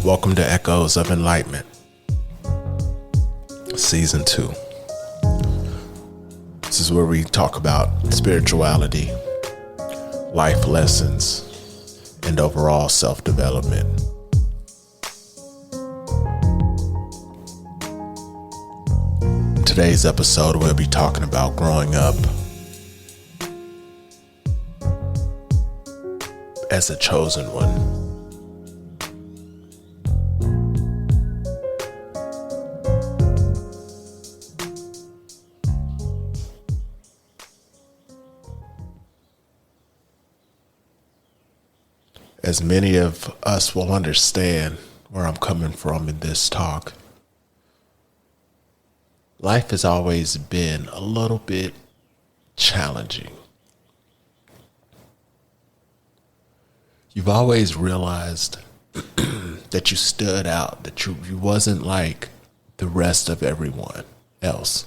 Welcome to Echoes of Enlightenment, Season 2. This is where we talk about spirituality, life lessons, and overall self-development. In today's episode, we'll be talking about growing up as a chosen one. As many of us will understand where I'm coming from in this talk, life has always been a little bit challenging. You've always realized that you stood out, that you wasn't like the rest of everyone else.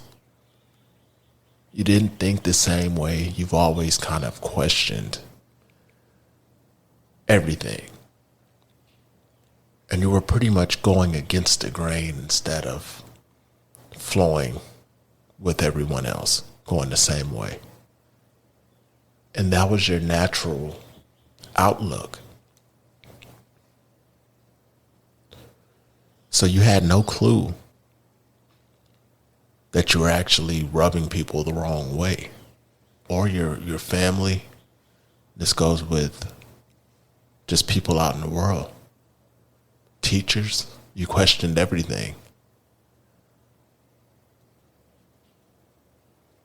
You didn't think the same way. You've always kind of questioned everything. And you were pretty much going against the grain instead of flowing with everyone else, going the same way. And that was your natural outlook. So you had no clue that you were actually rubbing people the wrong way, or your family. This goes with just people out in the world. Teachers, you questioned everything.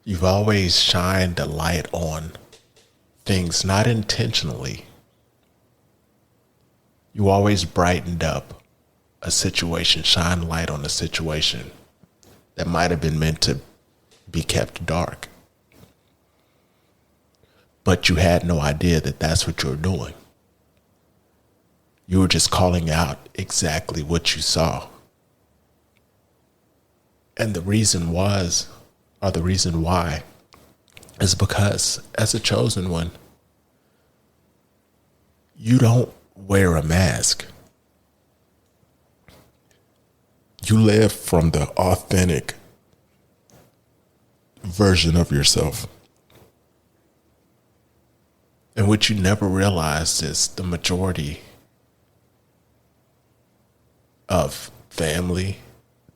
You've always shined a light on things, not intentionally. You always brightened up a situation, shine light on a situation that might have been meant to be kept dark. But you had no idea that that's what you were doing. You were just calling out exactly what you saw. And the reason why, is because as a chosen one, you don't wear a mask. You live from the authentic version of yourself. And what you never realized is the majority of family,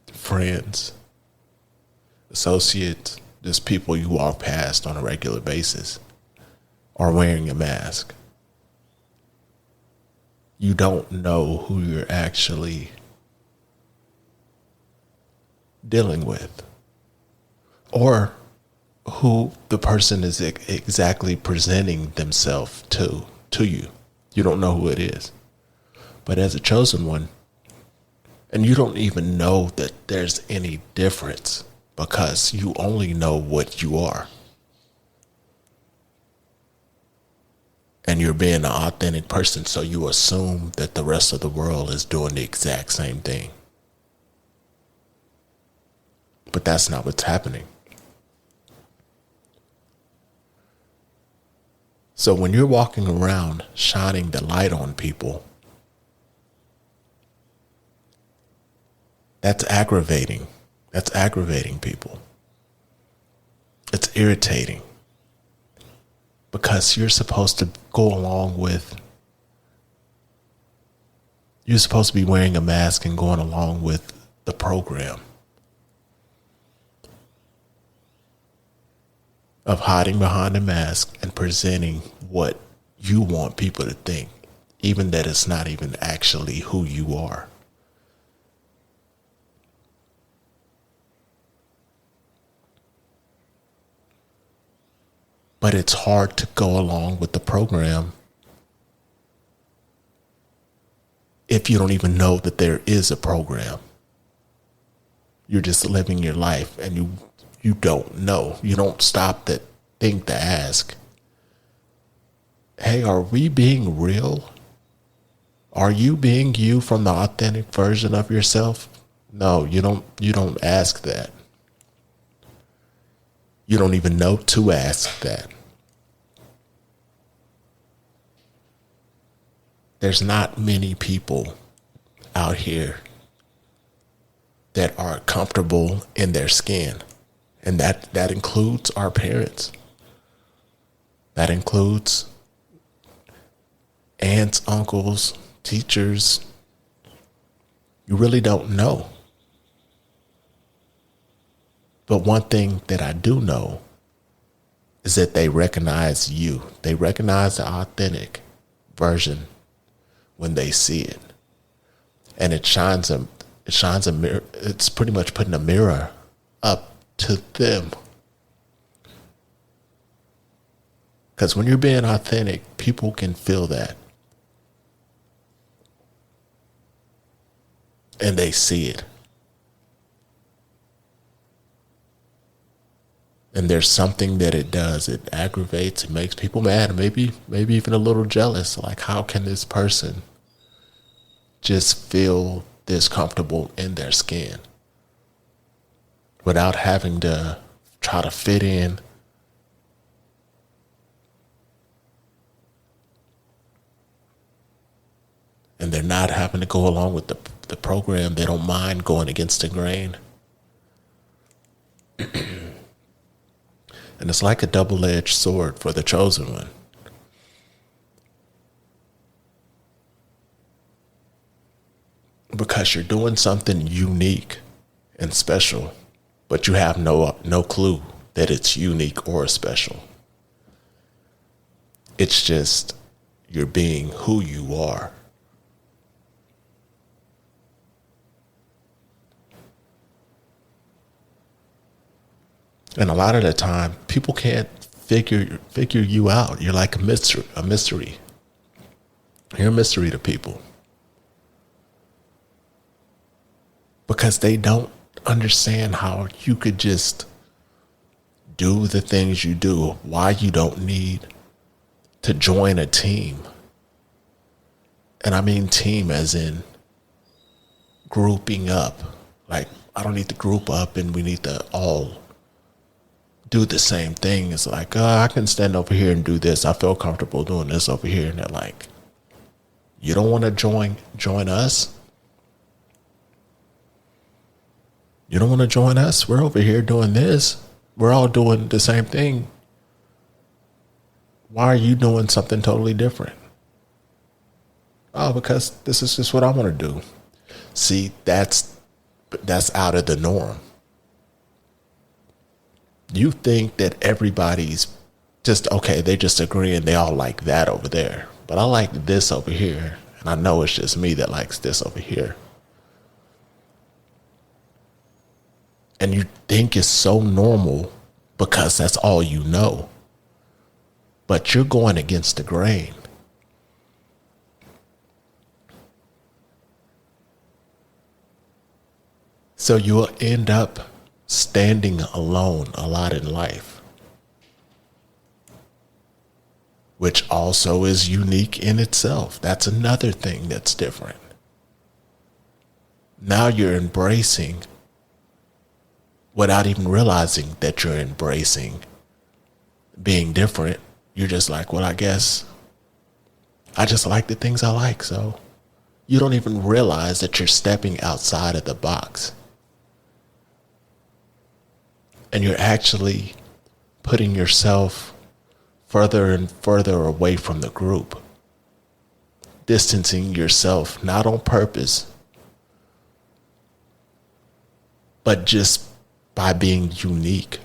friends, associates, just people you walk past on a regular basis are wearing a mask. You don't know who you're actually dealing with, or who the person is exactly presenting themselves to you. You don't know who it is. But as a chosen one, and you don't even know that there's any difference because you only know what you are. And you're being an authentic person, so you assume that the rest of the world is doing the exact same thing. But that's not what's happening. So when you're walking around shining the light on people, that's aggravating. That's aggravating people. It's irritating. Because you're supposed to be wearing a mask and going along with the program of hiding behind a mask and presenting what you want people to think, even that it's not even actually who you are. But it's hard to go along with the program if you don't even know that there is a program. You're just living your life and you don't know. You don't stop to think to ask, hey, are we being real? Are you being you from the authentic version of yourself? No, you don't ask that. You don't even know to ask that. There's not many people out here that are comfortable in their skin. And that includes our parents. That includes aunts, uncles, teachers. You really don't know. But one thing that I do know is that they recognize you. They recognize the authentic version when they see it. And it shines a mirror. It's pretty much putting a mirror up to them. Because when you're being authentic, people can feel that. And they see it. And there's something that it does. It aggravates, it makes people mad, maybe even a little jealous. Like, how can this person just feel this comfortable in their skin without having to try to fit in? And they're not having to go along with the program. They don't mind going against the grain. And it's like a double-edged sword for the chosen one. Because you're doing something unique and special, but you have no clue that it's unique or special. It's just you're being who you are. And a lot of the time, people can't figure you out. You're like a mystery. You're a mystery to people. Because they don't understand how you could just do the things you do, why you don't need to join a team. And I mean team as in grouping up. Like, I don't need to group up and we need to all do the same thing. It's like, I can stand over here and do this. I feel comfortable doing this over here. And they're like, you don't want to join us? You don't want to join us? We're over here doing this. We're all doing the same thing. Why are you doing something totally different? Oh, because this is just what I want to do. See, that's out of the norm. You think that everybody's just, okay, they just agree and they all like that over there. But I like this over here. And I know it's just me that likes this over here. And you think it's so normal because that's all you know. But you're going against the grain. So you'll end up standing alone a lot in life, which also is unique in itself. That's another thing that's different. Now you're embracing without even realizing that you're embracing being different. You're just like, well, I guess I just like the things I like. So you don't even realize that you're stepping outside of the box. And you're actually putting yourself further and further away from the group, distancing yourself, not on purpose, but just by being unique.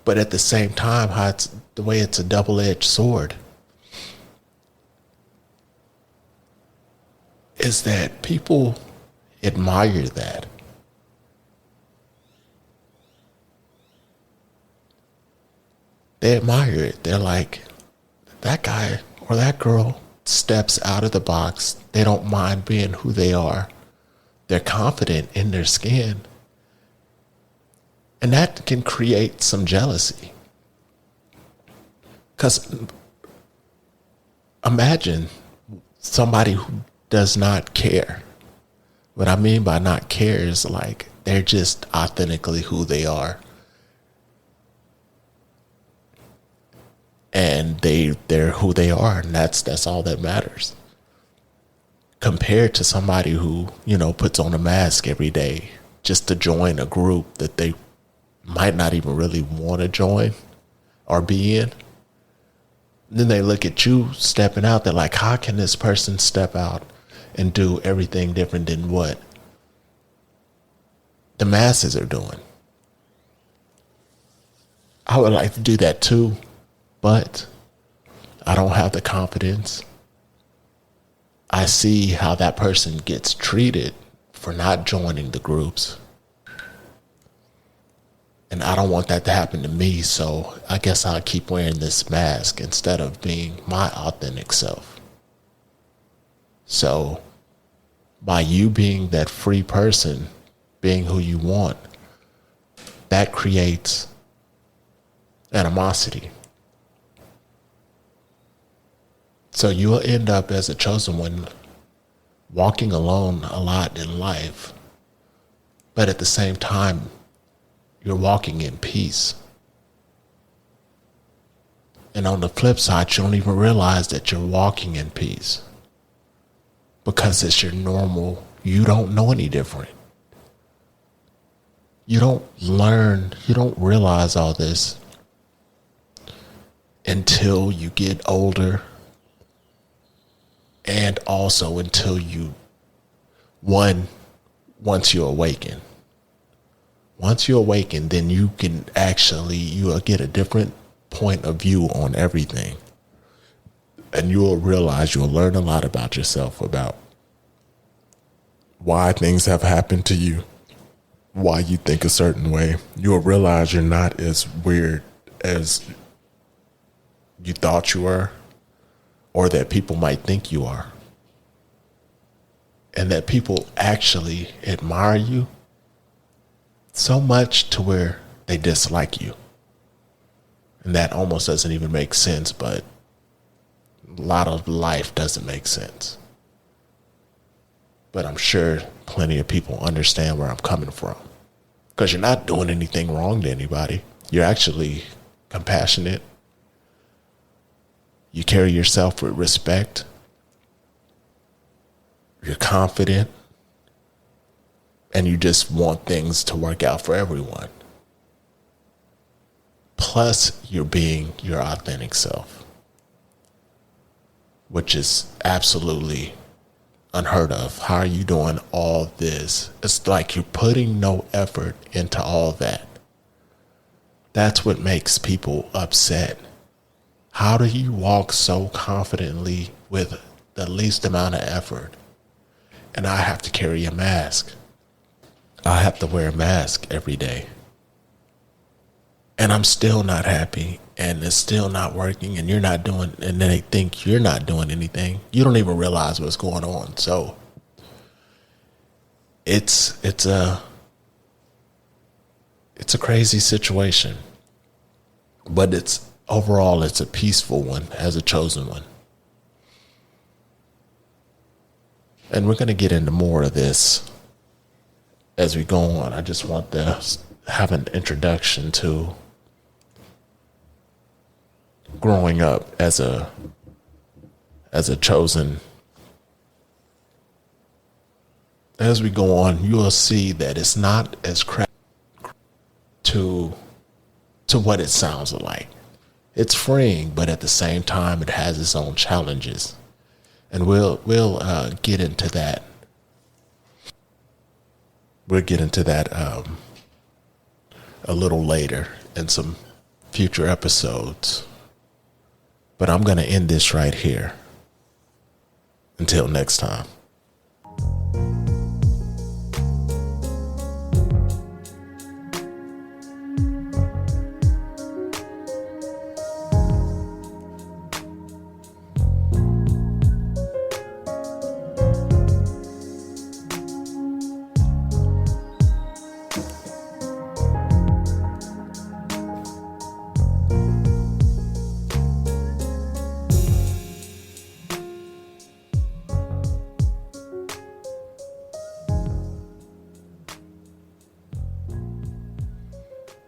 But at the same time, the way it's a double-edged sword is that people admire that. They admire it. They're like, that guy or that girl steps out of the box. They don't mind being who they are. They're confident in their skin. And that can create some jealousy. Because imagine somebody who does not care. What I mean by not care is like they're just authentically who they are. and they're who they are, and that's all that matters. Compared to somebody who, puts on a mask every day just to join a group that they might not even really want to join or be in. Then they look at you stepping out. They're like, how can this person step out and do everything different than what the masses are doing? I would like to do that too, but I don't have the confidence. I see how that person gets treated for not joining the groups. And I don't want that to happen to me, so I guess I'll keep wearing this mask instead of being my authentic self. So, by you being that free person, being who you want, that creates animosity. So you'll end up as a chosen one walking alone a lot in life, but at the same time, you're walking in peace. And on the flip side, you don't even realize that you're walking in peace because it's your normal. You don't know any different. You don't realize all this until you get older, and also until once you awaken. Once you awaken, then you will get a different point of view on everything. And you'll learn a lot about yourself, about why things have happened to you, why you think a certain way. You'll realize you're not as weird as you thought you were, or that people might think you are. And that people actually admire you so much to where they dislike you. And that almost doesn't even make sense, but a lot of life doesn't make sense. But I'm sure plenty of people understand where I'm coming from. Because you're not doing anything wrong to anybody. You're actually compassionate. You carry yourself with respect. You're confident. And you just want things to work out for everyone. Plus, you're being your authentic self, which is absolutely unheard of. How are you doing all this? It's like you're putting no effort into all that. That's what makes people upset. How do you walk so confidently with the least amount of effort? And I have to carry a mask. I have to wear a mask every day. And I'm still not happy, and it's still not working, and and then they think you're not doing anything. You don't even realize what's going on. So it's a crazy situation, but overall it's a peaceful one as a chosen one. And we're going to get into more of this as we go on. I just want to have an introduction to growing up as a chosen. As we go on, you will see that it's not as crap to what it sounds like. It's freeing, but at the same time, it has its own challenges, and we'll get into that. We'll get into that a little later in some future episodes. But I'm going to end this right here. Until next time.